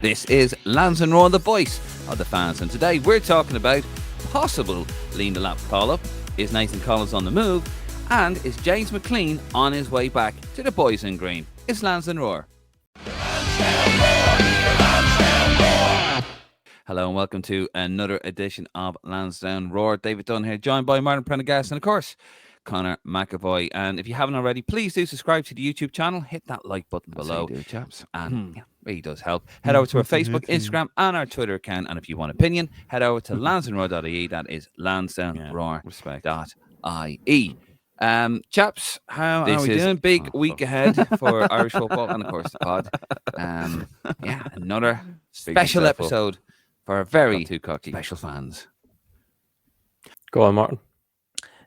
This is Lansdowne Roar, the voice of the fans, and today we're talking about possible Liam Delap call-up. Is Nathan Collins on the move? And is James McClean on his way back to the boys in green? It's Lansdowne Roar. Hello and welcome to another edition of Lansdowne Roar. David Dunn here, joined by Martin Prendergast and, of course, Connor McAvoy. And if you haven't already, please do subscribe to the YouTube channel. Hit that like button below. Do, chaps. And yeah, really does help. Head over to our Facebook, Instagram, and our Twitter account. And if you want opinion, head over to lansdowneroar.ie. That is lansdowneroar.ie. Chaps, how are we doing? Big week ahead for Irish football and, of course, the pod. Yeah, another special episode for our very special fans. Go on, Martin.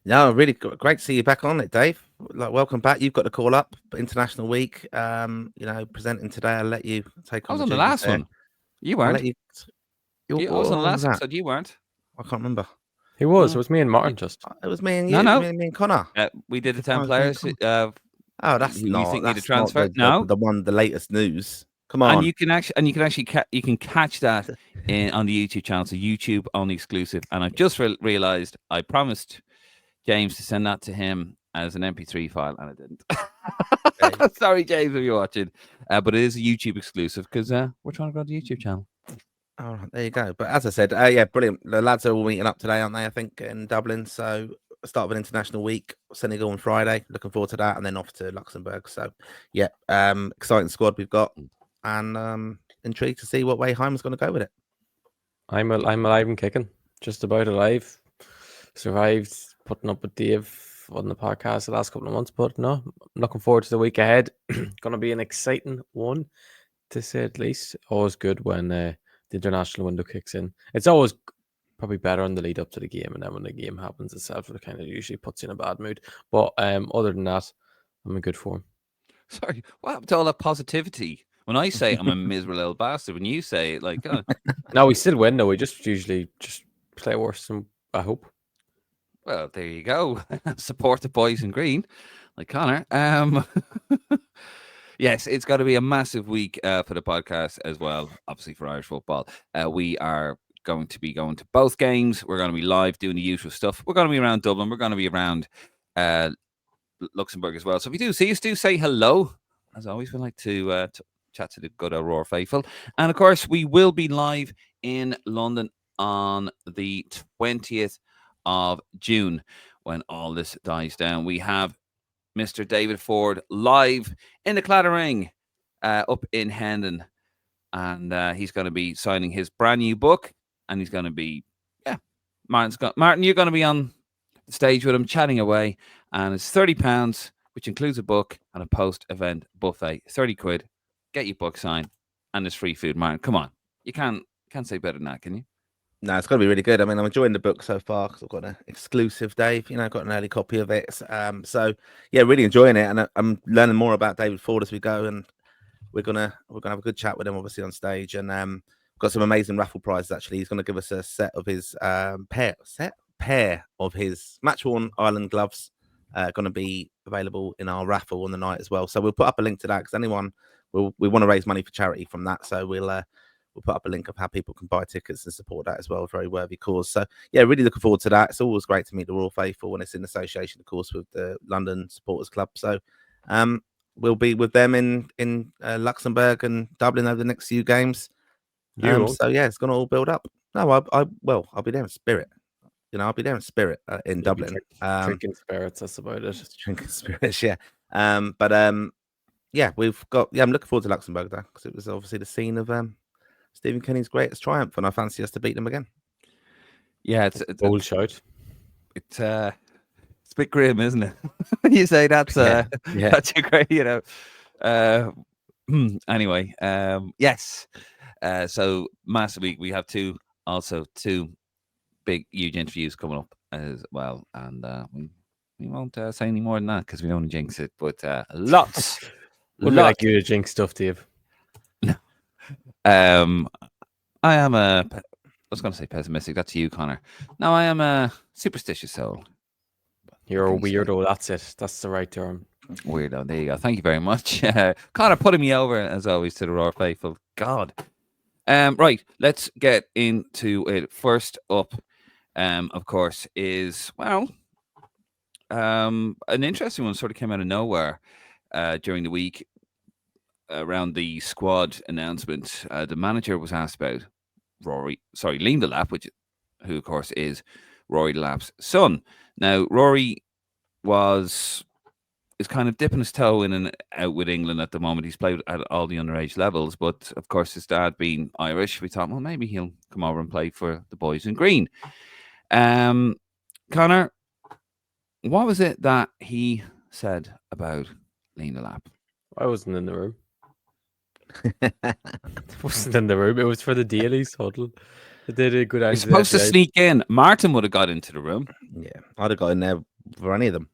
No, really great to see you back on it, Dave. Welcome back. You've got the call up, International Week. Presenting today. I'll let you take on. I was on the last one. You weren't. I was on the last episode. You weren't. I can't remember. He was. It was me and Martin. It was me and you. No. Me and Connor. We did the 10 players. That's you not. think That's need a transfer? not the latest news. Come on. And you can actually catch that on the YouTube channel. So YouTube only exclusive. And I've just realized I promised James to send that to him as an MP3 file, and I didn't. Sorry, James, if you're watching. But it is a YouTube exclusive because we're trying to grow the YouTube channel. All right, there you go. But as I said, brilliant. The lads are all meeting up today, aren't they? I think in Dublin. So start of an international week. Senegal on Friday. Looking forward to that, and then off to Luxembourg. So yeah, exciting squad we've got, and intrigued to see what way Heimer's going to go with it. I'm alive and kicking, just about alive. Survived putting up with Dave on the podcast the last couple of months, but no, I'm looking forward to the week ahead. Going to be an exciting one, to say at least. Always good when the international window kicks in. It's always probably better on the lead up to the game, and then when the game happens itself, it kind of usually puts you in a bad mood. But other than that, I'm in good form. Sorry, what happened to all that positivity? When I say I'm a miserable little bastard, when you say it, like, no, we still win though. We usually play worse, and I hope. Well, there you go. Support the boys in green, like Connor. Yes, it's got to be a massive week for the podcast as well, obviously for Irish football. We are going to be going to both games. We're going to be live doing the usual stuff. We're going to be around Dublin. We're going to be around Luxembourg as well. So if you do see us, do say hello. As always, we like to chat to the good Aurora faithful. And of course, we will be live in London on the 20th of June when all this dies down. We have Mr. David Ford live in the Claddering up in Hendon, and he's going to be signing his brand new book, and he's going to be Martin, you're going to be on the stage with him chatting away, and it's £30, which includes a book and a post-event buffet. 30 quid, get your book signed, and there's free food. Martin, come on, you can't say better than that, can you? No, it's going to be really good. I mean, I'm enjoying the book so far because I've got an exclusive, Dave. I've got an early copy of it. So yeah, really enjoying it, and I'm learning more about David Ford as we go. And we're gonna have a good chat with him, obviously on stage. And got some amazing raffle prizes. Actually, he's going to give us a set of his pair of his match-worn Ireland gloves. Going to be available in our raffle on the night as well. So we'll put up a link to that because we want to raise money for charity from that. So we'll put up a link of how people can buy tickets and support that as well. A very worthy cause. So, yeah, really looking forward to that. It's always great to meet the Royal Faithful when it's in association, of course, with the London Supporters Club. So we'll be with them in Luxembourg and Dublin over the next few games. So, yeah, it's going to all build up. No, I'll be there in spirit. I'll be there in spirit in Dublin. Drinking spirits, that's about it. Drinking spirits, yeah. Yeah, we've got... Yeah, I'm looking forward to Luxembourg, though, because it was obviously the scene of... Stephen Kenny's greatest triumph, and I fancy us to beat them again. Yeah, it's bold shout. It's a bit grim, isn't it? You say that's that's a great, Anyway, yes. So massive week. We have two big, huge interviews coming up as well, and we won't say any more than that because we don't want to jinx it. But lots. Would like you to jinx stuff, Dave. I am I was going to say pessimistic. That's you, Connor. No, I am a superstitious soul. You're a weirdo. That's it. That's the right term. Weirdo. There you go. Thank you very much. Connor putting me over, as always, to the Roar faithful. God, Right, let's get into it. First up, of course, is an interesting one. Sort of came out of nowhere during the week around the squad announcement. The manager was asked about Liam Delap, who of course is Rory Delap's son. Now, Rory is kind of dipping his toe in and out with England at the moment. He's played at all the underage levels, but of course, his dad being Irish, we thought, well, maybe he'll come over and play for the boys in green. Connor, what was it that he said about Liam Delap? I wasn't in the room. I wasn't in the room. It was for the dailies huddle. They did a good. You're supposed to sneak in. Martin would have got into the room. Yeah, I'd have got in there for any of them.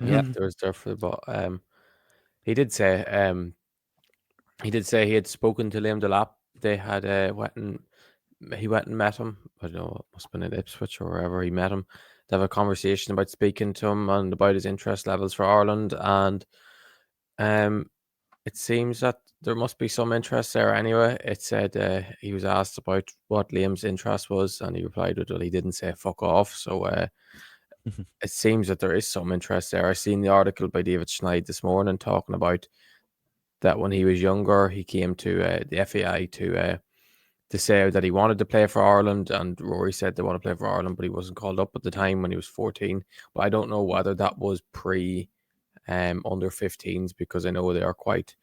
Yeah, there was there for, but he did say he had spoken to Liam Delap. They had he went and met him. I don't know, it must have been in Ipswich or wherever he met him. They have a conversation about speaking to him and about his interest levels for Ireland, and it seems that there must be some interest there anyway. It said he was asked about what Liam's interest was, and he replied, well, he didn't say fuck off. So it seems that there is some interest there. I seen the article by David Schneid this morning talking about that when he was younger, he came to the FAI to say that he wanted to play for Ireland, and Rory said they want to play for Ireland, but he wasn't called up at the time when he was 14. But I don't know whether that was pre under 15s, because I know they are quite,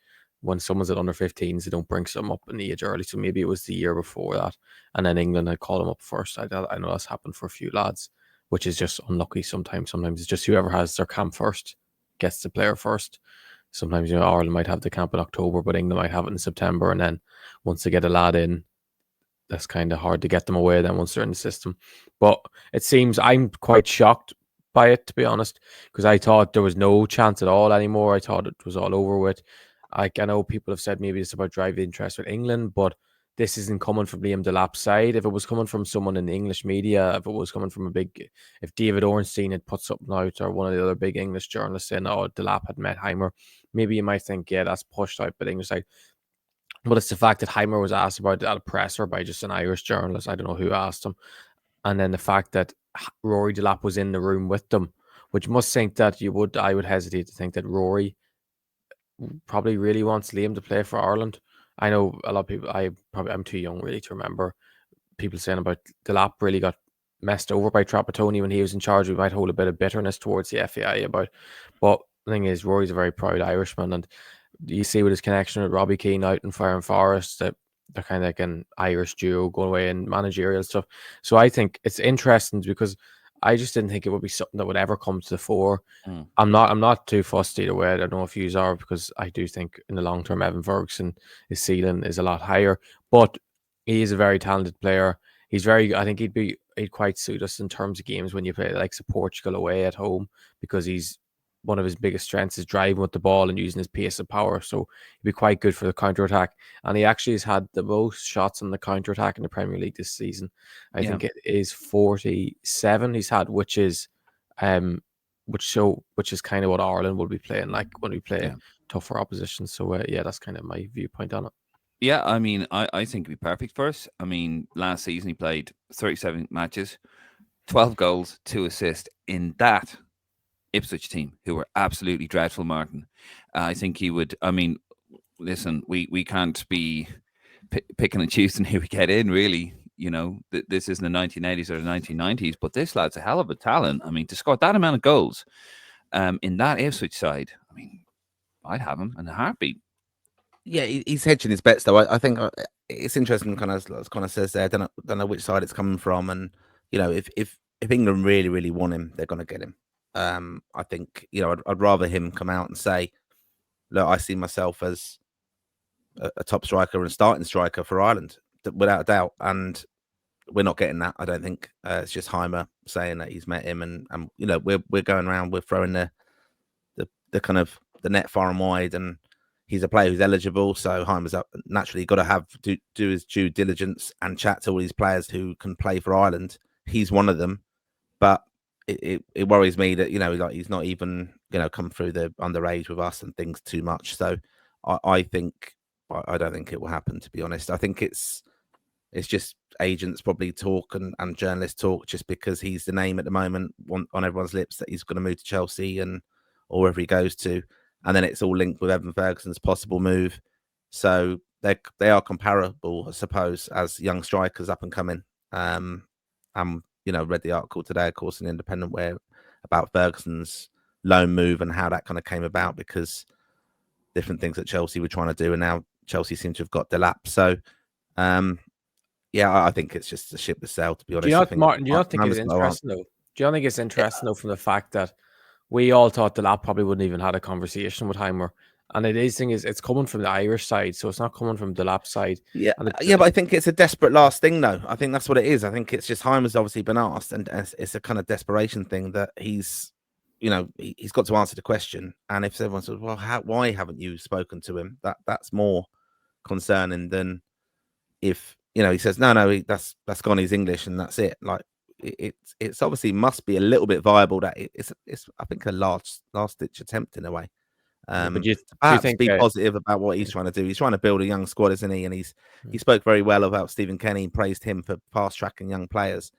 when someone's at under 15s, they don't bring some up in the age early. So maybe it was the year before that, and then England had called him up first. I know that's happened for a few lads, which is just unlucky sometimes. Sometimes it's just whoever has their camp first gets the player first. Sometimes, Ireland might have the camp in October, but England might have it in September. And then once they get a lad in, that's kind of hard to get them away then once they're in the system. But it seems I'm quite shocked by it, to be honest, because I thought there was no chance at all anymore. I thought it was all over with. I know people have said maybe it's about driving interest with England, but this isn't coming from Liam Delap's side. If it was coming from someone in the English media, if it was coming from if David Ornstein had put something out, or one of the other big English journalists saying, oh, Delap had met Heimer, maybe you might think, yeah, that's pushed out by the English side. But it's the fact that Heimer was asked about it at a presser by just an Irish journalist. I don't know who asked him. And then the fact that Rory Delap was in the room with them, which must think that I would hesitate to think that Rory probably really wants Liam to play for Ireland. I know a lot of people, I'm too young really to remember people saying about Delap really got messed over by Trapattoni when he was in charge. We might hold a bit of bitterness towards the FAI about, but the thing is, Rory's a very proud Irishman, and you see with his connection with Robbie Keane out in Fire and Forest that they're kind of like an Irish duo going away in managerial stuff. So I think it's interesting because I just didn't think it would be something that would ever come to the fore. I'm not too fussed either way. I don't know if you are, because I do think in the long term Evan Ferguson, his ceiling is a lot higher. But he is a very talented player. I think he'd quite suit us in terms of games when you play like Portugal away at home, because one of his biggest strengths is driving with the ball and using his pace and power. So he'd be quite good for the counter-attack. And he actually has had the most shots on the counter-attack in the Premier League this season. I think it is 47 he's had, which is kind of what Ireland will be playing like when we play tougher opposition. So that's kind of my viewpoint on it. Yeah, I mean, I think it'd be perfect for us. I mean, last season he played 37 matches, 12 goals, 2 assists in that Ipswich team, who were absolutely dreadful, Martin. I think he would. I mean, listen, we can't be picking and choosing who we get in, really. This isn't the 1980s or the 1990s, but this lad's a hell of a talent. I mean, to score that amount of goals in that Ipswich side, I mean, I'd have him in a heartbeat. Yeah, he's hedging his bets, though. I think it's interesting, kind of says there. I don't know which side it's coming from, and if England really, really want him, they're going to get him. I think I'd rather him come out and say, look, I see myself as a top striker and a starting striker for Ireland, without a doubt. And we're not getting that, I don't think. It's just Heimer saying that he's met him, and we're going around, we're throwing the kind of the net far and wide, and he's a player who's eligible, so Heimer's up naturally got to do his due diligence and chat to all these players who can play for Ireland. He's one of them, but it worries me that like he's not even come through the underage with us and things too much. So I think I don't think it will happen, to be honest. I think it's It's just agents probably talk and journalists talk just because he's the name at the moment on everyone's lips that he's going to move to Chelsea and or wherever he goes to, and then it's all linked with Evan Ferguson's possible move. So they are comparable, I suppose, as young strikers up and coming. Read the article today, of course, in Independent, where about Ferguson's loan move and how that kind of came about because different things that Chelsea were trying to do, and now Chelsea seem to have got Delap. So, I think it's just a ship to sail, to be honest. Do you I not, think Martin? Do you not think it's interesting though? Do you not think it's interesting though from the fact that we all thought Delap probably wouldn't even had a conversation with Heimer, and it's coming from the Irish side, so it's not coming from Delap's side. Yeah, but I think it's a desperate last thing, though. I think that's what it is. I think it's just Heimer's obviously been asked, and it's a kind of desperation thing that he's got to answer the question. And if everyone says, "Well, why haven't you spoken to him?" That's more concerning than if he says, "No, that's gone. He's English, and that's it." Like it's obviously must be a little bit viable. That it's I think a last ditch attempt in a way. But do perhaps you think be positive about what he's trying to do. He's trying to build a young squad, isn't he? And he spoke very well about Stephen Kenny, praised him for fast tracking young players.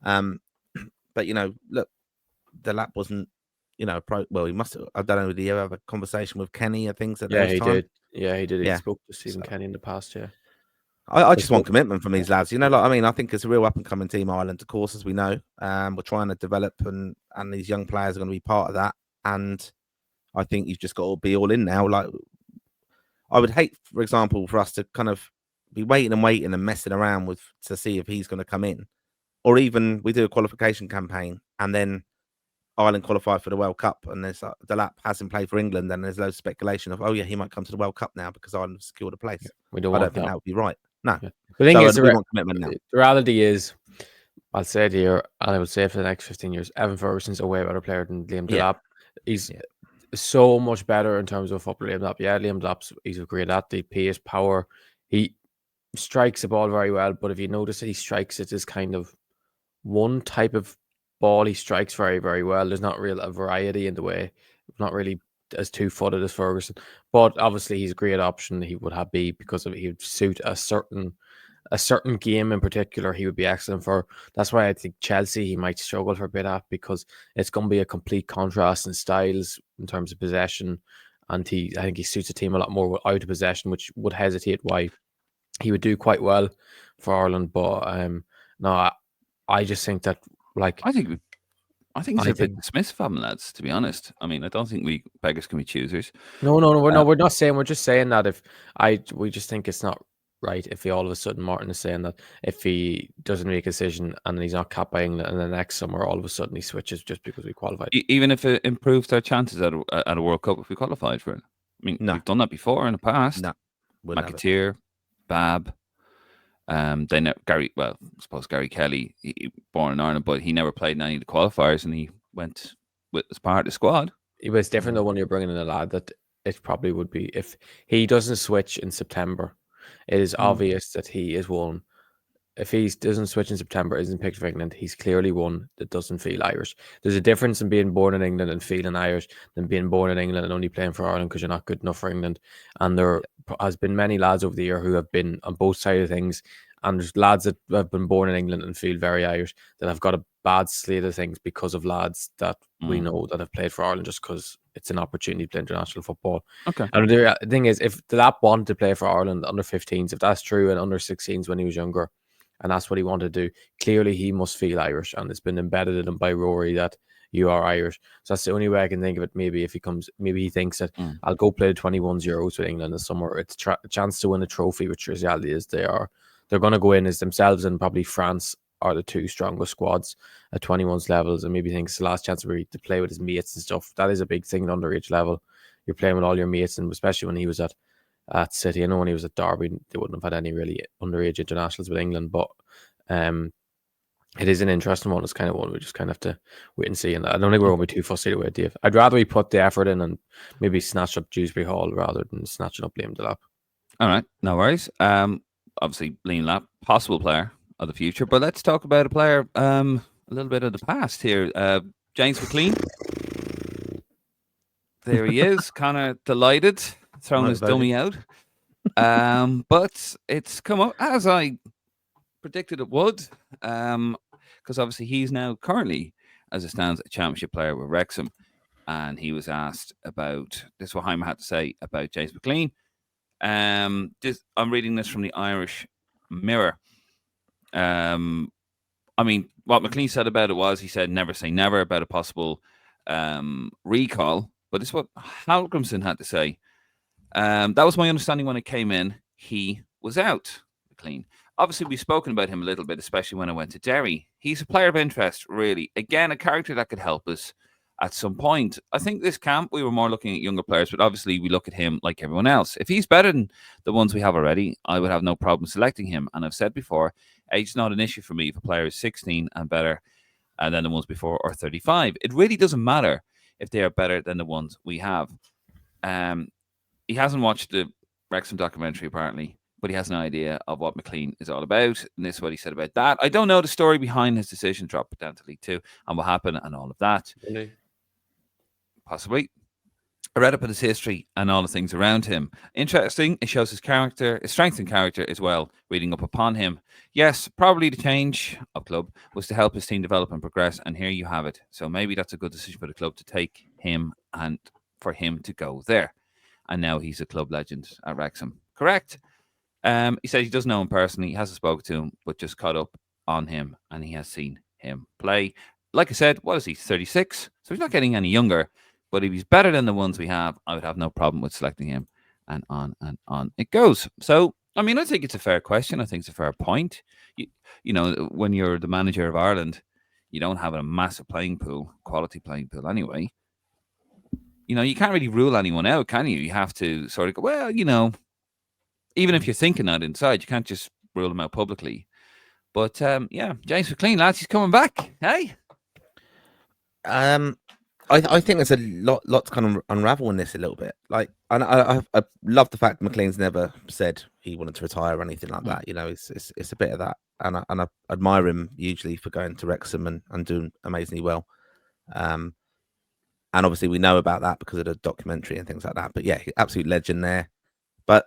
But look, Delap wasn't, he must have. I don't know. Did he ever have a conversation with Kenny or things at those times? Did. Yeah, he did. He Yeah. spoke to Stephen Kenny in the past. Yeah. I just want commitment from these lads. I think it's a real up and coming team, Ireland, of course, as we know. We're trying to develop, and these young players are going to be part of that. And I think you've just got to be all in now. Like, I would hate, for example, for us to kind of be waiting and messing around to see if he's going to come in, or even we do a qualification campaign and then Ireland qualify for the World Cup, and there's Delap hasn't played for England, and there's loads of speculation of, he might come to the World Cup now because Ireland have secured a place. I don't think that would be right. No, yeah. The thing is, we want commitment now. The reality is, I'll say it here, and I would say it for the next 15 years, Evan Ferguson's a way better player than Liam Delap. He's so much better in terms of football. Liam Delap, Liam Delap's he's a great athlete, pace, power. He strikes the ball very well, but if you notice, he strikes it as kind of one type of ball. He strikes very, very well. There's not real a variety in the way, not really as two-footed as Ferguson, but obviously he's a great option. He would be because he would suit a certain game in particular. He would be excellent for. That's why I think Chelsea he might struggle for a bit at, because it's going to be a complete contrast in styles in terms of possession, and I think he suits a team a lot more out of possession, which would hesitate why he would do quite well for Ireland. But no, I just think that I think it's a bit dismissive of them, lads, to be honest. I mean, I don't think beggars can be choosers. No, we're not saying. We're just saying that we just think it's not right if he all of a sudden, Martin is saying that if he doesn't make a decision and he's not capped by England, and the next summer all of a sudden he switches just because we qualified. Even if it improves their chances at a World Cup if we qualified for it. I mean, we've done that before in the past. No, McAteer, Bab. Gary. Well, I suppose Gary Kelly, born in Ireland, but he never played in any of the qualifiers, and he went as part of the squad. It was different though when you're bringing in a lad that it probably would be if he doesn't switch in September. It is obvious that he is one. If he doesn't switch in September, isn't picked for England, he's clearly one that doesn't feel Irish. There's a difference in being born in England and feeling Irish than being born in England and only playing for Ireland because you're not good enough for England. And there has been many lads over the year who have been on both sides of things. And there's lads that have been born in England and feel very Irish that have got a bad slate of things because of lads that we know that have played for Ireland just because it's an opportunity to play international football. Okay. And the thing is, if Delap wanted to play for Ireland under 15s, if that's true, and under 16s when he was younger, and that's what he wanted to do, clearly he must feel Irish, and it's been embedded in him by Rory that you are Irish. So that's the only way I can think of it. Maybe if he thinks that I'll go play the 21s Euros with England this summer. It's a chance to win a trophy, which reality is they're going to go in as themselves, and probably France are the two strongest squads at 21s levels, and maybe thinks the last chance to play with his mates and stuff. That is a big thing at underage level. You're playing with all your mates, and especially when he was at City. I know when he was at Derby, they wouldn't have had any really underage internationals with England, but it is an interesting one. It's kind of one we just kind of have to wait and see. And I don't think we're going to be too fussy with it, Dave. I'd rather we put the effort in and maybe snatch up Dewsbury Hall rather than snatching up Liam Delap. All right, no worries. Obviously, Liam Delap, possible player of the future, but let's talk about a player a little bit of the past here. James McClean. There he is, kind of delighted, throwing his dummy out. But it's come up as I predicted it would, because obviously he's now currently, as it stands, a championship player with Wrexham, and he was asked about this. Is what Jaime had to say about James McClean. I'm reading this from the Irish Mirror. I mean, what McClean said about it was he said never say never about a possible recall, but it's what Halgrimson had to say. That was my understanding when it came in. He was out, McClean. Obviously, we've spoken about him a little bit, especially when I went to Derry. He's a player of interest, really. Again, a character that could help us at some point. I think this camp, we were more looking at younger players, but obviously we look at him like everyone else. If he's better than the ones we have already, I would have no problem selecting him. And I've said before, age is not an issue for me if a player is 16 and better than the ones before, or 35. It really doesn't matter if they are better than the ones we have. He hasn't watched the Wrexham documentary, apparently, but he has an idea of what McClean is all about. And this is what he said about that. I don't know the story behind his decision to drop it down to League Two and what happened and all of that. Really? Possibly. I read up on his history and all the things around him. Interesting. It shows his character, his strength and character as well, reading up upon him. Yes, probably the change of club was to help his team develop and progress. And here you have it. So maybe that's a good decision for the club to take him and for him to go there. And now he's a club legend at Wrexham. Correct. He said he doesn't know him personally. He hasn't spoken to him, but just caught up on him and he has seen him play. Like I said, what is he, 36? So he's not getting any younger. But if he's better than the ones we have, I would have no problem with selecting him. And on it goes. So, I mean, I think it's a fair question. I think it's a fair point. You know, when you're the manager of Ireland, you don't have a massive playing pool, quality playing pool anyway. You know, you can't really rule anyone out, can you? You have to sort of go, well, you know, even if you're thinking that inside, you can't just rule them out publicly. But, yeah, James McClean, lads, he's coming back. Hey? I think there's a lot to kind of unravel in this a little bit. Like, and I love the fact Maclean's never said he wanted to retire or anything like that. You know, it's a bit of that, and I admire him hugely for going to Wrexham and doing amazingly well. And obviously we know about that because of the documentary and things like that. But yeah, absolute legend there. But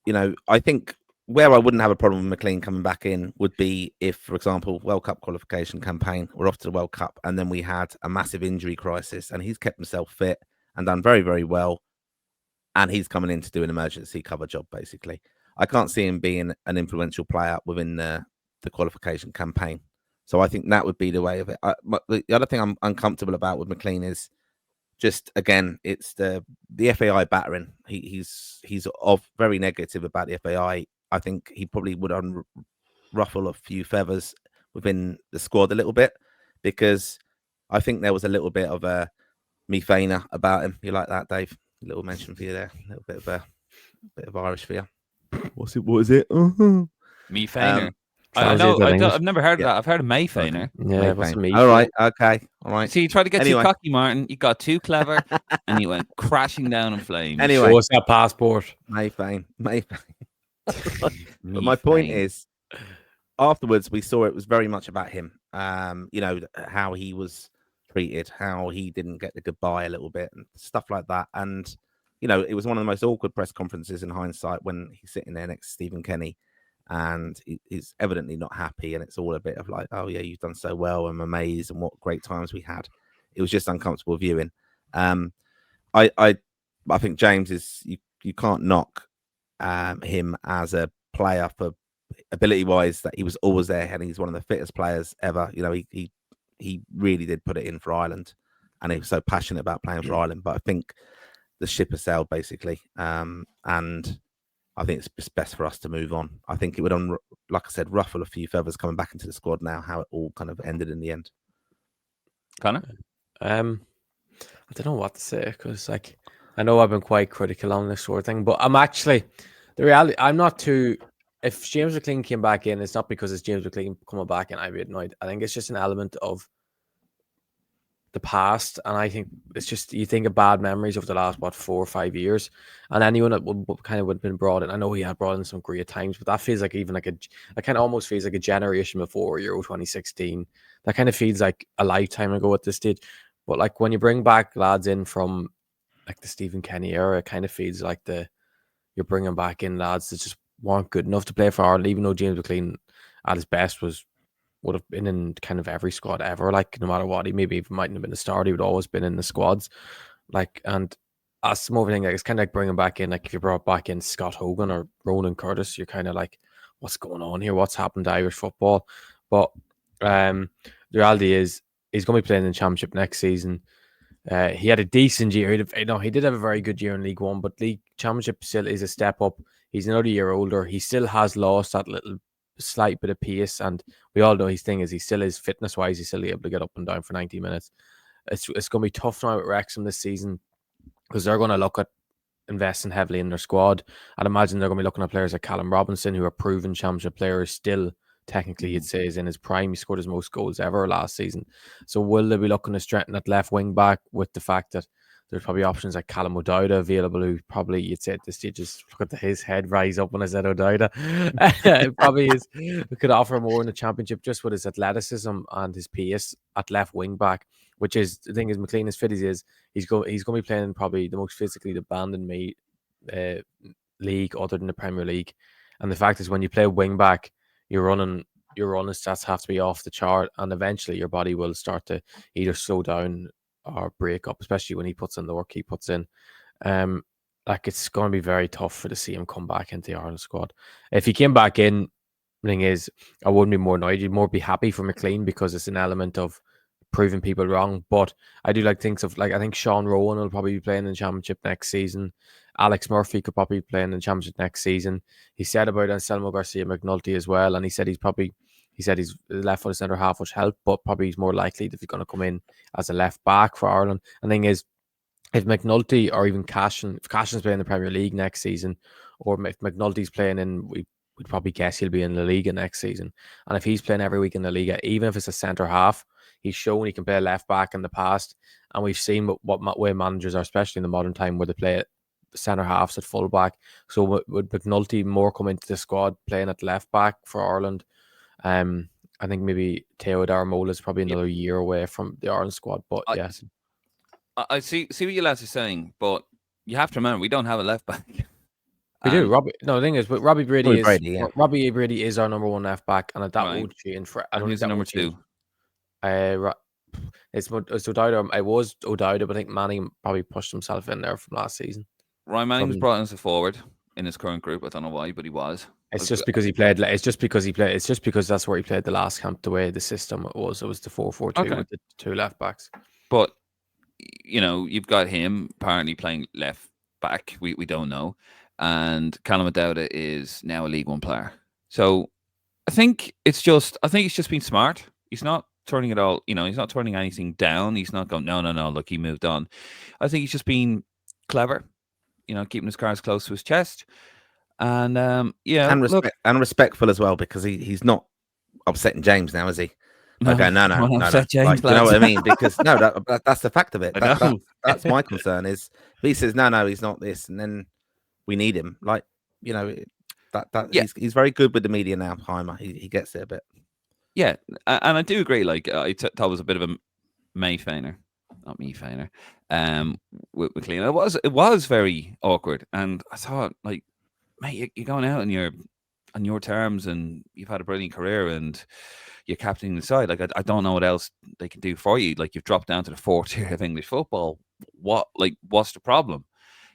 you know, I think where I wouldn't have a problem with McClean coming back in would be if, for example, World Cup qualification campaign, we're off to the World Cup, and then we had a massive injury crisis, and he's kept himself fit and done very, very well, and he's coming in to do an emergency cover job, basically. I can't see him being an influential player within the qualification campaign. So I think that would be the way of it. The other thing I'm uncomfortable about with McClean is just, again, it's the FAI battering. He's very negative about the FAI. I think he probably would ruffle a few feathers within the squad a little bit, because I think there was a little bit of a me-fainer about him. You like that, Dave? A little mention for you there. A little bit of Irish for you. What is it? Me-fainer. I know. I've never heard of that. I've heard of May-fainer. Okay. Yeah, what's me? All right. Okay. All right. See, you tried to get too cocky, Martin. You got too clever, and you went crashing down in flames. Anyway, what's that passport? May-fain. But my point is, afterwards we saw it was very much about him. You know, how he was treated, how he didn't get the goodbye a little bit and stuff like that. And you know, it was one of the most awkward press conferences in hindsight when he's sitting there next to Stephen Kenny and he's evidently not happy, and it's all a bit of like, oh yeah, you've done so well, I'm amazed, and what great times we had. It was just uncomfortable viewing. I think James is, you can't knock him as a player for ability wise, that he was always there, and he's one of the fittest players ever. You know, he really did put it in for Ireland, and he was so passionate about playing for Ireland. But I think the ship has sailed, basically, and I think it's best for us to move on. I think it would, like I said, ruffle a few feathers coming back into the squad now, how it all kind of ended in the end. Connor? I don't know what to say, because like, I know I've been quite critical on this sort of thing, but I'm actually, the reality, I'm not too, if James McClean came back in, it's not because it's James McClean coming back and I'd be annoyed. I think it's just an element of the past, and I think it's just, you think of bad memories of the last 4 or 5 years, and anyone that would have been brought in, I know he had brought in some great times, but that feels like even like that kind of almost feels like a generation before Euro 2016. That kind of feels like a lifetime ago at this stage. But like when you bring back lads in from like the Stephen Kenny era, it kind of feels like you're bringing back in lads that just weren't good enough to play for Ireland, even though James McClean at his best would have been in kind of every squad ever. Like no matter what, he maybe even mightn't have been the start. He would always been in the squads. Like, and that's more of a thing. Like it's kind of like bringing back in, like if you brought back in Scott Hogan or Ronan Curtis, you're kind of like, what's going on here? What's happened to Irish football? But the reality is he's going to be playing in the Championship next season. He had a decent year. He did have a very good year in League One, but League Championship still is a step up. He's another year older. He still has lost that little slight bit of pace, and we all know his thing is he still is fitness wise. He's still able to get up and down for 90 minutes. It's going to be tough now with Wrexham this season because they're going to look at investing heavily in their squad. I'd imagine they're going to be looking at players like Callum Robinson, who are proven Championship players still. Technically, you'd say is in his prime. He scored his most goals ever last season. So will they be looking to strengthen that left wing back with the fact that there's probably options like Callum O'Dowda available, who probably you'd say at this stage just look at his head rise up when I said O'Dowda. Probably is could offer more in the Championship just with his athleticism and his pace at left wing back. Which is the thing is McClean as fit as he is, he's going to be playing probably the most physically abandoned league other than the Premier League. And the fact is when you play wing back, your running stats have to be off the chart, and eventually your body will start to either slow down or break up, especially when he puts in the work he puts in. Like it's going to be very tough to see him come back into the Ireland squad. If he came back in, the thing is, I wouldn't be more annoyed. You'd more be happy for McClean because it's an element of proving people wrong. But I do like things of like I think Sean Rowan will probably be playing in the Championship next season. Alex Murphy could probably be playing in the Championship next season. He said about Anselmo Garcia McNulty as well, and he said his left foot centre half which help, but probably he's more likely if he's going to come in as a left back for Ireland. And the thing is, if McNulty or even if Cashin's playing in the Premier League next season, or if McNulty's playing in, we'd probably guess he'll be in the Liga next season. And if he's playing every week in the Liga, even if it's a centre half, he's shown he can play left back in the past, and we've seen what way managers are, especially in the modern time, where they play centre halves at full back. So would McNulty more come into the squad playing at left back for Ireland? I think maybe Teo Daramola is probably another year away from the Ireland squad. But yes, I see what you lads are saying, but you have to remember we don't have a left back. We do. The thing is, but Robbie Brady yeah. Robbie Brady is our number one left back, and that won't change. I don't think that number two. It's O'Dowda. I was O'Dowda, but I think Manning probably pushed himself in there from last season. Ryan Manning was brought in as a forward in his current group. I don't know why, but he was. It's just because he played. It's just because that's where he played the last camp. The way the system was the 4-4-2 with the two left backs. But you've got him apparently playing left back. We don't know, and Callum O'Dowda is now a League One player. So I think it's just been smart. He's not turning it all. He's not turning anything down. He's not going no. Look, he moved on. I think he's just been clever. Keeping his cards close to his chest. And and respectful as well, because he's not upsetting James now, is he? Okay, no. James, like, you know what I mean? Because that's the fact of it. That's my concern. Is if he says no, he's not this, and then we need him. Like he's very good with the media now. Heimer, he gets it a bit. Yeah, and I do agree. Like I thought it was a bit of a Mayfainer, not Mayfainer. With McClean, it was very awkward, and I thought like, mate, you're going out on your terms, and you've had a brilliant career, and you're captaining the side. Like I don't know what else they can do for you. Like you've dropped down to the 4th tier of English football. What's the problem?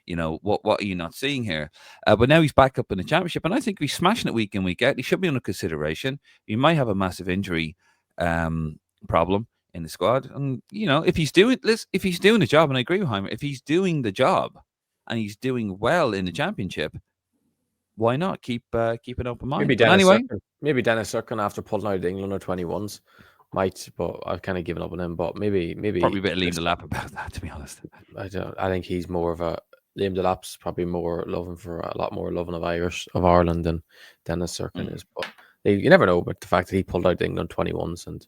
What are you not seeing here? But now he's back up in the Championship, and I think he's smashing it week in, week out. He should be under consideration. He might have a massive injury problem in the squad, and if he's doing the job, and I agree with Heimer, if he's doing the job and he's doing well in the Championship, why not keep an open mind? Maybe Dennis Sirkin after pulling out the England under-21s might, but I've kind of given up on him. But maybe probably a bit of Liam Delap about that, to be honest. I think he's more of a Liam Delap's probably more loving for a lot more loving of Ireland than Dennis Sirkin is. But you never know. But the fact that he pulled out the England 21s, and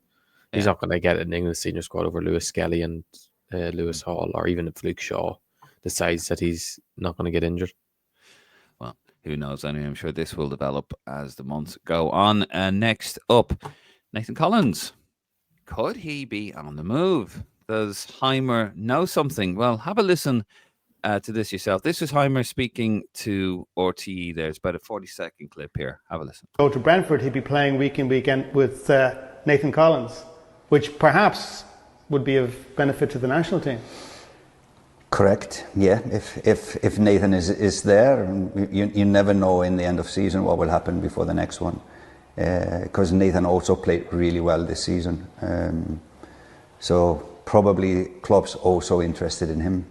he's not going to get an England senior squad over Lewis Skelly and Lewis Hall, or even if Luke Shaw decides that he's not going to get injured. Well, who knows? Anyway, I'm sure this will develop as the months go on. Next up, Nathan Collins. Could he be on the move? Does Heimer know something? Well, have a listen to this yourself. This is Heimer speaking to RTE. There's about a 40-second clip here. Have a listen. Go to Brentford, he'd be playing week in, week out with Nathan Collins, which perhaps would be of benefit to the national team. Correct. Yeah. If Nathan is there, you never know in the end of season what will happen before the next one, because Nathan also played really well this season. So probably clubs also interested in him.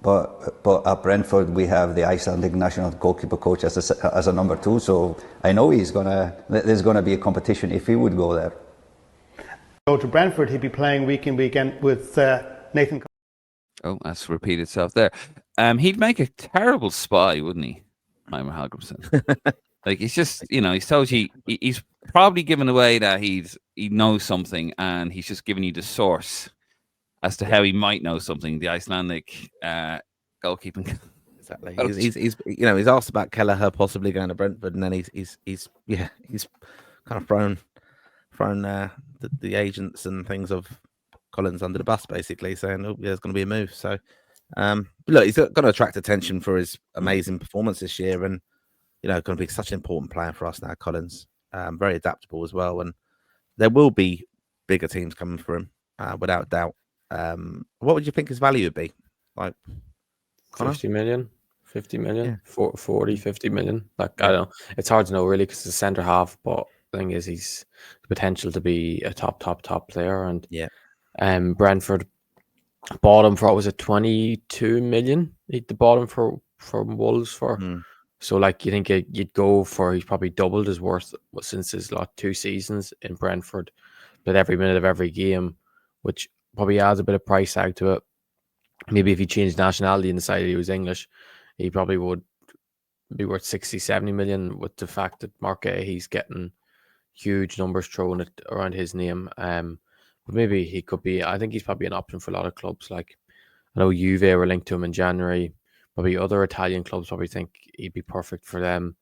But at Brentford we have the Icelandic national goalkeeper coach as a number 2, so I know there's gonna be a competition if he would go there. Go to Brentford, he'd be playing week in, week out with Nathan. Oh, that's repeat itself there. He'd make a terrible spy, wouldn't he, Heimer Hallgrímsson? Like, he's just, he's told you, he's probably given away that he knows something, and he's just giving you the source as to how he might know something. The Icelandic goalkeeping. Exactly. He's asked about Kelleher possibly going to Brentford, and then he's kind of thrown the agents and things of Collins under the bus, basically saying, "Oh, yeah, there's going to be a move." So, look, he's going to attract attention for his amazing performance this year, and going to be such an important player for us now. Collins, very adaptable as well, and there will be bigger teams coming for him, without doubt. What would you think his value would be? Like 50 million, Yeah. 40, 50 million. Like, I don't know. It's hard to know really because it's a centre half, but the thing is he's the potential to be a top player. And Brentford bought him for, what was it, 22 million? They bought him from Wolves for. So, like, you think you'd go for, he's probably doubled his worth since his 2 seasons in Brentford, but every minute of every game, which probably adds a bit of price tag to it. Maybe if he changed nationality and decided he was English, he probably would be worth 60, 70 million, with the fact that Marquet, he's getting huge numbers thrown around his name. But maybe he could be, I think he's probably an option for a lot of clubs. Like, I know Juve were linked to him in January. Probably other Italian clubs probably think he'd be perfect for them.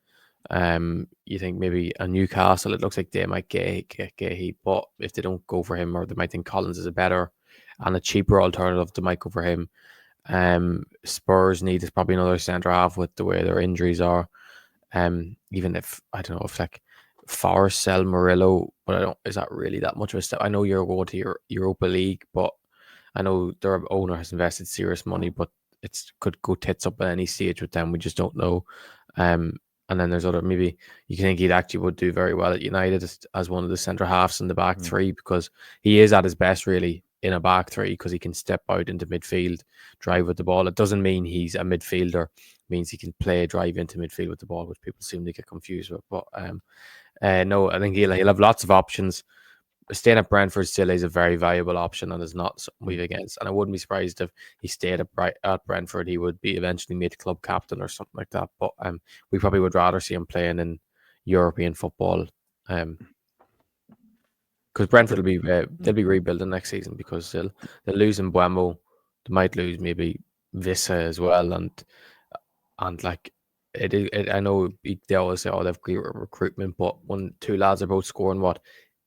You think maybe a Newcastle, it looks like they might get he, but if they don't go for him, or they might think Collins is a better and a cheaper alternative, they might go for him. Spurs need is probably another centre half with the way their injuries are. Even if, I don't know, if like Forest sell Murillo, but is that really that much of a step? I know you're going to your Europa League, but I know their owner has invested serious money, but it could go tits up at any stage with them. We just don't know. And then there's other, maybe you can think he actually would do very well at United as one of the centre halves in the back three, because he is at his best really in a back three, because he can step out into midfield, drive with the ball. It doesn't mean he's a midfielder. It means he can drive into midfield with the ball, which people seem to get confused with. But no, I think he'll have lots of options. Staying at Brentford still is a very valuable option, and is not something we've against. And I wouldn't be surprised if he stayed at Brentford. He would be eventually made club captain or something like that. But we probably would rather see him playing in European football, because Brentford will be they'll be rebuilding next season, because they'll lose Mbeumo. They might lose maybe Vissa as well, and like it I know they always say, oh, they've great recruitment, but when 2 lads are both scoring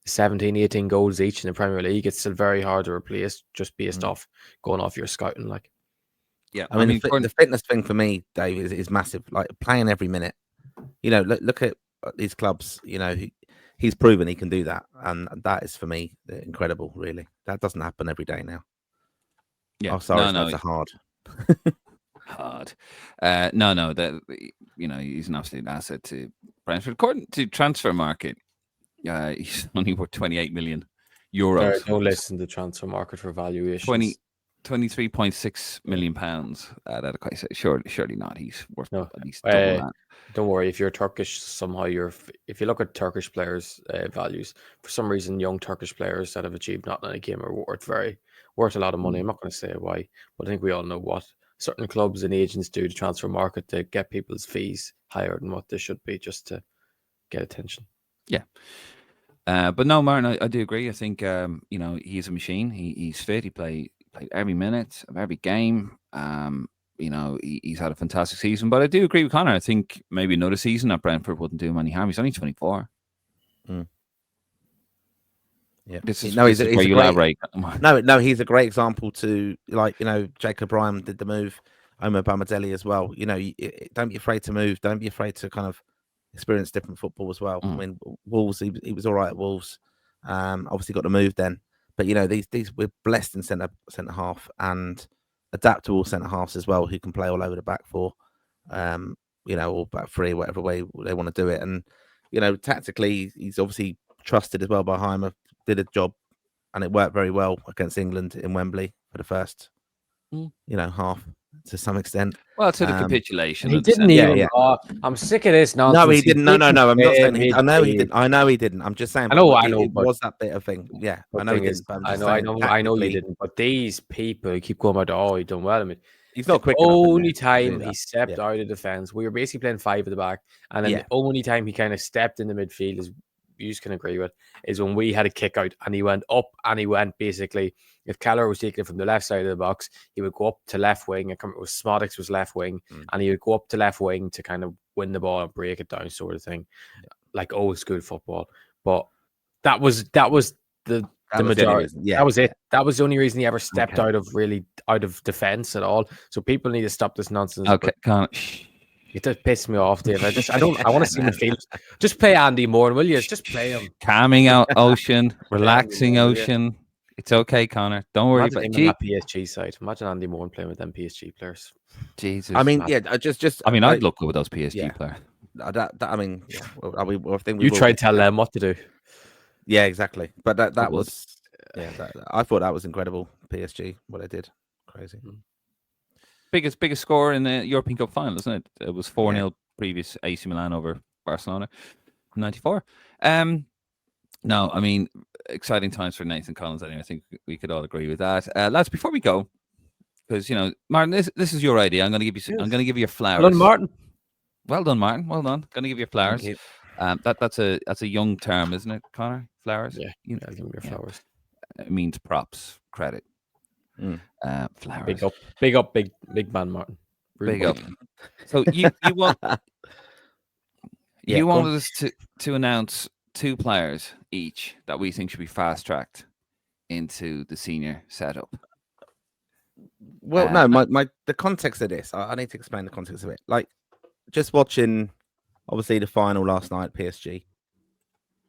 17, 18 goals each in the Premier League, it's still very hard to replace just based off going off your scouting. Like, yeah, I mean the fitness thing for me, Dave, is massive. Like, playing every minute. Look at these clubs. He's proven he can do that, and that is for me incredible. Really, that doesn't happen every day now. Yeah, sorry, that's hard. Hard. No, that he's an absolute asset to Brentford. According to Transfer Market, he's only worth 28 million euros. Don't listen to Transfer Market for valuations. 23.6 million pounds. That I say, surely not. He's worth at least double that. Don't worry, if you're Turkish, somehow if you look at Turkish players' values, for some reason, young Turkish players that have achieved nothing in a game are worth a lot of money. I'm not going to say why, but I think we all know what certain clubs and agents do to Transfer Market to get people's fees higher than what they should be, just to get attention. Yeah. But no, Martin, I do agree. I think he's a machine. He's fit. He played every minute of every game. He's had a fantastic season. But I do agree with Connor. I think maybe another season at Brentford wouldn't do him any harm. He's only 24. Yeah. This is, No, this he's is a where you great- elaborate. No, he's a great example to, like, Jacob Ryan did the move, Omar Bamadeli as well. Don't be afraid to move. Don't be afraid to kind of experience different football as well. I mean, Wolves, he was all right at Wolves. Obviously got the move then, but these we're blessed in centre half and adaptable centre halves as well, who can play all over the back four, or back three, whatever way they want to do it. And tactically, he's obviously trusted as well by Heimer. Did a job, and it worked very well against England in Wembley for the first, half to some extent. Well, to the capitulation. He of didn't the even. yeah. I'm sick of this nonsense. No, he didn't. No. I'm not saying he. I know he midfield. didn't. I know he didn't. I'm just saying. I know, It but was that bit of thing. Yeah, I the know he thing didn't. is, But I'm I just know, saying, I know you tactically, didn't. But these people who keep going about, oh, he done well. I mean, he's not quick the enough. only to do time that. he stepped Yeah. out of defense, we were basically playing 5 at the back, and then Yeah. the only time he kind of stepped in the midfield, is you just can agree with, is when we had a kick out and he went up and he went basically. If Keller was taking it from the left side of the box, he would go up to left wing. I can't remember, it was Smodics was left wing, and he would go up to left wing to kind of win the ball and break it down, sort of thing, like old school football. But that was the majority. Yeah, that was it. yeah. That was the only reason he ever stepped Okay. out of defense at all. So people need to stop this nonsense. Okay, but it just pissed me off, Dave. I want to see midfield. Just play Andy Moore, will you? Just play him. calming out Ocean, relaxing Moore, will you? Ocean. It's okay, Connor. Don't worry Imagine about him it. on that PSG side. Imagine Andy Moore playing with them PSG players. Jesus. I mean, yeah. I mean, I'd look good with those PSG yeah. players. I mean, yeah. Well, I think we You will try be. to tell them what to do. Yeah, exactly. But that would. was. Yeah, I thought that was incredible. PSG, what they did, crazy. Biggest score in the European Cup final, isn't it? It was 4-0 previous AC Milan over Barcelona, 94. No, I mean, exciting times for Nathan Collins. Anyway, I think we could all agree with that. Lads, before we go, because Martin, this is your idea. I'm going to give you. I'm going to give you your flowers. Well done, Martin. Well done, Martin. Well done. Going to give you flowers. Thank That's a young term, isn't it, Connor? Flowers. Yeah, I'll give him your flowers. It means props, credit. Flowers. Big up, big man, Martin. Rude Big boy. up. So you want Yeah, you go on. wanted us to announce 2 players each that we think should be fast tracked into the senior setup. Well, no, the context of this, I need to explain the context of it. Like, just watching, obviously, the final last night, PSG,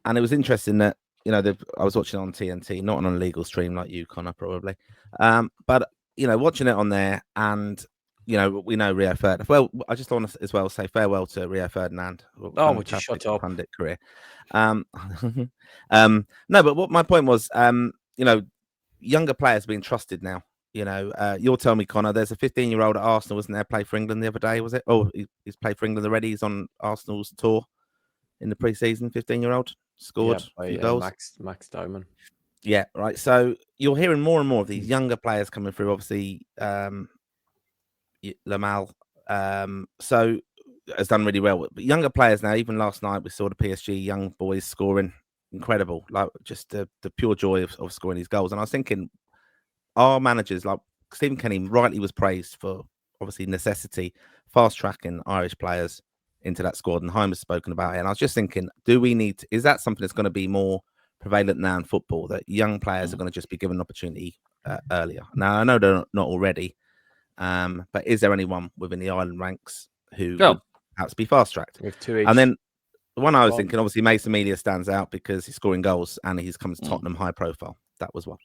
and it was interesting that I was watching on TNT, not on a legal stream like you, Connor, probably, but watching it on there, and we know Rio Ferdinand. Well, I just want to as well say farewell to Rio Ferdinand. Oh, would you shut up? Pundit career. No, but what my point was, younger players being trusted now. You'll tell me, Connor. There's a 15-year-old at Arsenal, wasn't there? Played for England the other day, was it? Oh, he's played for England already. He's on Arsenal's tour in the pre-season. 15-year-old scored a few goals. Max Diamond. Yeah, right. So you're hearing more and more of these younger players coming through. Obviously, Lamal, so has done really well. But younger players now. Even last night, we saw the PSG young boys scoring incredible. Like just the pure joy of scoring these goals. And I was thinking, our managers, like Stephen Kenny, rightly was praised for obviously necessity, fast tracking Irish players into that squad, and Heimer's spoken about it. And I was just thinking, is that something that's going to be more prevalent now in football, that young players are going to just be given an opportunity earlier? Now, I know they're not already, but is there anyone within the Ireland ranks who would perhaps be fast tracked? We have 2 each. And then the one I was thinking, obviously, Mason Melia stands out because he's scoring goals and he's come to Tottenham high profile. That was one.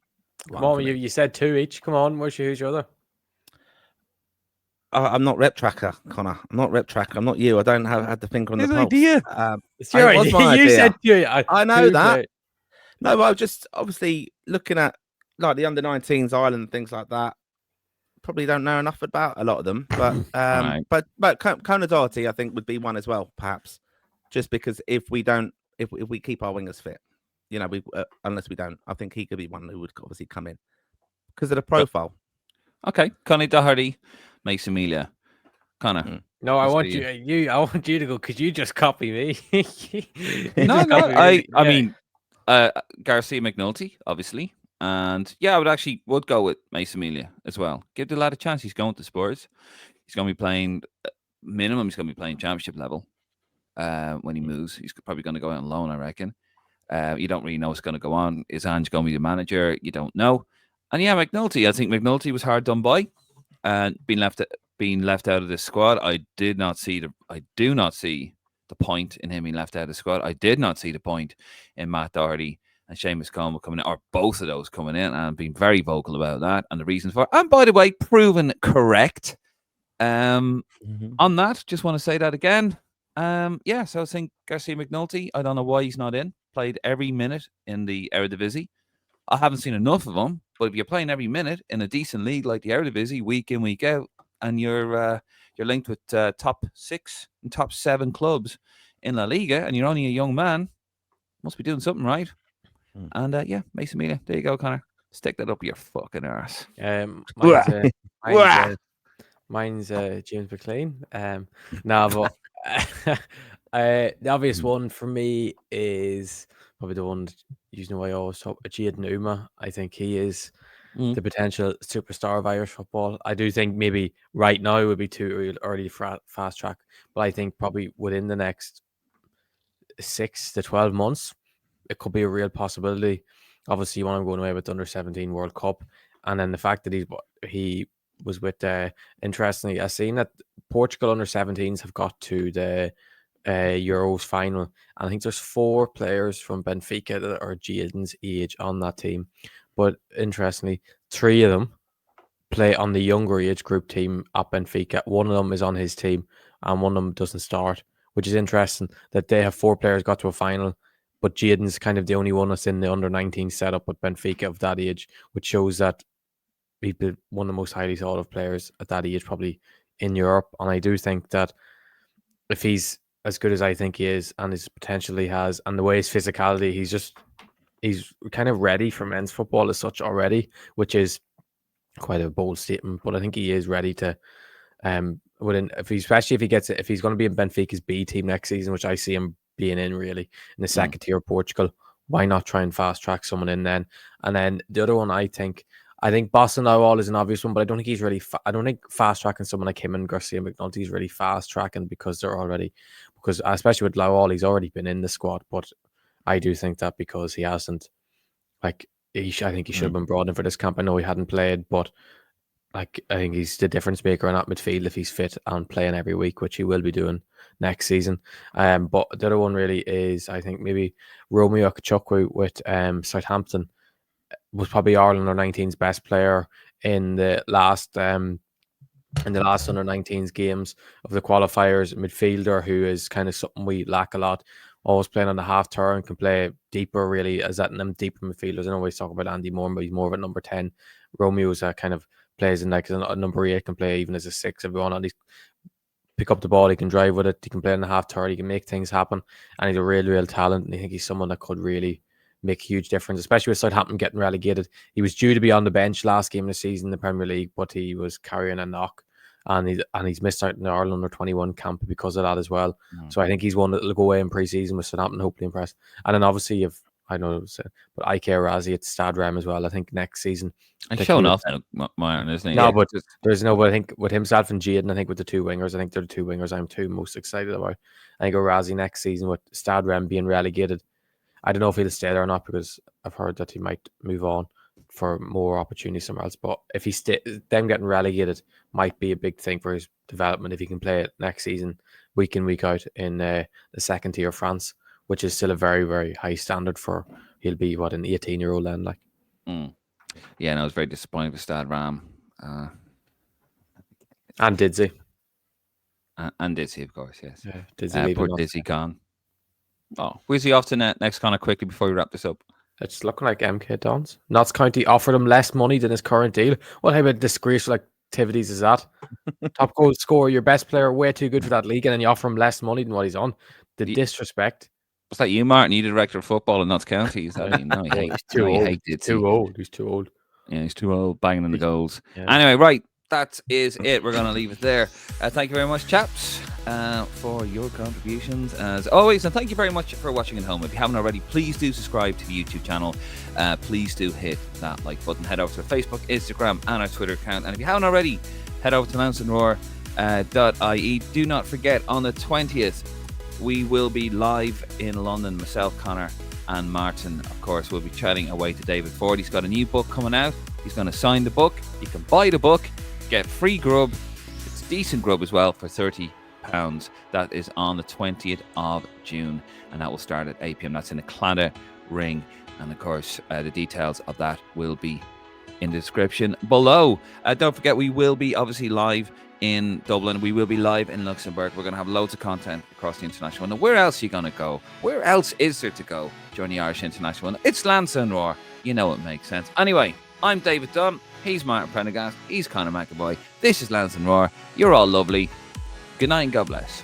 Come on, you said 2 each. Come on, who's your other? I'm not rep tracker, Connor. I'm not rep tracker. I'm not you. I don't have the finger on the pulse. Idea. It's your it was idea. my You idea. said 2. I know that. No, but I was just obviously looking at like the under-19s, Ireland, and things like that. Probably don't know enough about a lot of them, but Right. but Conor Doherty, I think, would be one as well, perhaps, just because if we keep our wingers fit, unless we don't, I think he could be one who would obviously come in because of the profile. Okay, Connie Doherty, Mason Melia, Connor. No, I Must want be I want you to go. Could you just copy me? No, Just copy I me. Yeah. mean, Garcia McNulty, obviously, and I would go with Mason Melia as well. Give the lad a chance. He's going to Spurs. He's going to be playing minimum. He's going to be playing championship level when he moves. He's probably going to go out on loan, I reckon. You don't really know what's going to go on. Is Ange going to be the manager? You don't know. And yeah, McNulty. I think McNulty was hard done by, and being left out of this squad. I do not see the point in him being left out of the squad. I did not see the point in Matt Doherty and Seamus Coleman coming in, or both of those coming in, and being very vocal about that and the reasons for it. And by the way, proven correct. On that, just want to say that again. Yeah, so I think Garcia McNulty, I don't know why he's not in. Played every minute in the Eredivisie. I haven't seen enough of him, but if you're playing every minute in a decent league like the Eredivisie, week in, week out, and you're linked with top 6 and top 7 clubs in La Liga, and you're only a young man, must be doing something right. And yeah, Mason Mila, there you go, Connor. Stick that up your fucking arse. Mine's James McClean. But the obvious one for me is probably the one using the way I always talk, Jadon Uma. I think he is the potential superstar of Irish football. I do think maybe right now it would be too early fast track, but I think probably within the next 6 to 12 months, it could be a real possibility. Obviously, you want him going away with the Under-17 World Cup, and then the fact that he was with, interestingly, I've seen that Portugal Under-17s have got to the Euros final, and I think there's 4 players from Benfica that are Jadon's age on that team. But interestingly, 3 of them play on the younger age group team at Benfica. One of them is on his team, and one of them doesn't start, which is interesting that they have 4 players got to a final, but Jadon's kind of the only one that's in the Under-19 setup with Benfica of that age, which shows that he'd be one of the most highly thought of players at that age, probably in Europe. And I do think that if he's as good as I think he is, and his potential he has, and the way his physicality, he's kind of ready for men's football as such already, which is quite a bold statement. But I think he is ready to, especially if he's going to be in Benfica's B team next season, which I see him being in really in the second tier of Portugal. Why not try and fast track someone in then? And then the other one, I think Boston Lowell is an obvious one, but I don't think he's really. I don't think fast tracking someone like him and Garcia McNulty is really fast tracking because especially with Lowell, he's already been in the squad. But I do think that because he hasn't, I think he should have been brought in for this camp. I know he hadn't played, but I think he's the difference maker in that midfield if he's fit and playing every week, which he will be doing next season. But the other one really is, I think maybe Romeo Kachukwu with Southampton was probably Ireland Under-19's best player in the last Under-19's games of the qualifiers. Midfielder who is kind of something we lack a lot. Always playing on the half turn, can play deeper really as that them deeper midfielders. I always talk about Andy Moore, but he's more of a number 10. Romeo's a kind of plays in like a number 8, can play even as a 6 if you want. And he's pick up the ball, he can drive with it, he can play in the half turn, he can make things happen, and he's a real talent. And I think he's someone that could really make a huge difference, especially with Southampton getting relegated. He was due to be on the bench last game of the season in the Premier League, but he was carrying a knock, and he's missed out in the Ireland Under-21 camp because of that as well. So I think he's one that will go away in pre-season with Southampton, hopefully impress. And then obviously but Ike Razi at Stade Rem as well. I think next season. And showing off Myron, isn't he? No, but but I think with himself and Jadon, I think with the 2 wingers, I think they're the 2 wingers I'm most excited about. I think Razi next season with Stade Rem being relegated. I don't know if he'll stay there or not, because I've heard that he might move on for more opportunities somewhere else. But if them getting relegated might be a big thing for his development if he can play it next season, week in, week out in the second tier of France, which is still a very, very high standard for. He'll be an 18-year-old then, like. Yeah, no, I was very disappointed with Stade Ram. And Didzy. And Dizzy, of course, yes. Yeah, Dizzy poor Dizzy gone. Oh, where's he off to next, Connor, quickly before we wrap this up? It's looking like MK Dons. Notts County offered him less money than his current deal. What type of disgraceful activities is that? Top goal scorer, your best player, way too good for that league, and then you offer him less money than what he's on. The disrespect. Was that you, Martin? You director of football in Notts County? Is that no, he's too old. He's too old. He's too old. Yeah, he's too old, banging in the goals. Yeah. Anyway, right. That is it. We're going to leave it there. Thank you very much, chaps, for your contributions, as always. And thank you very much for watching at home. If you haven't already, please do subscribe to the YouTube channel. Please do hit that like button. Head over to Facebook, Instagram, and our Twitter account. And if you haven't already, head over to lansdowneroar.ie. Do not forget, on the 20th, we will be live in London, myself, Connor, and Martin, of course, will be chatting away to David Ford. He's got a new book coming out. He's going to sign the book. You can buy the book, get free grub. It's decent grub as well for £30. That is on the 20th of June, and that will start at 8 p.m. That's in the Cladder Ring. And of course, the details of that will be in the description below. Don't forget, we will be obviously live in Dublin. We will be live in Luxembourg. We're going to have loads of content across the international one. Now, where else are you going to go? Where else is there to go during the Irish international one? It's Lansdowne Roar. You know it makes sense. Anyway, I'm David Dunn. He's Martin Prendergast. He's Conor McAvoy. This is Lansdowne Roar. You're all lovely. Good night and God bless.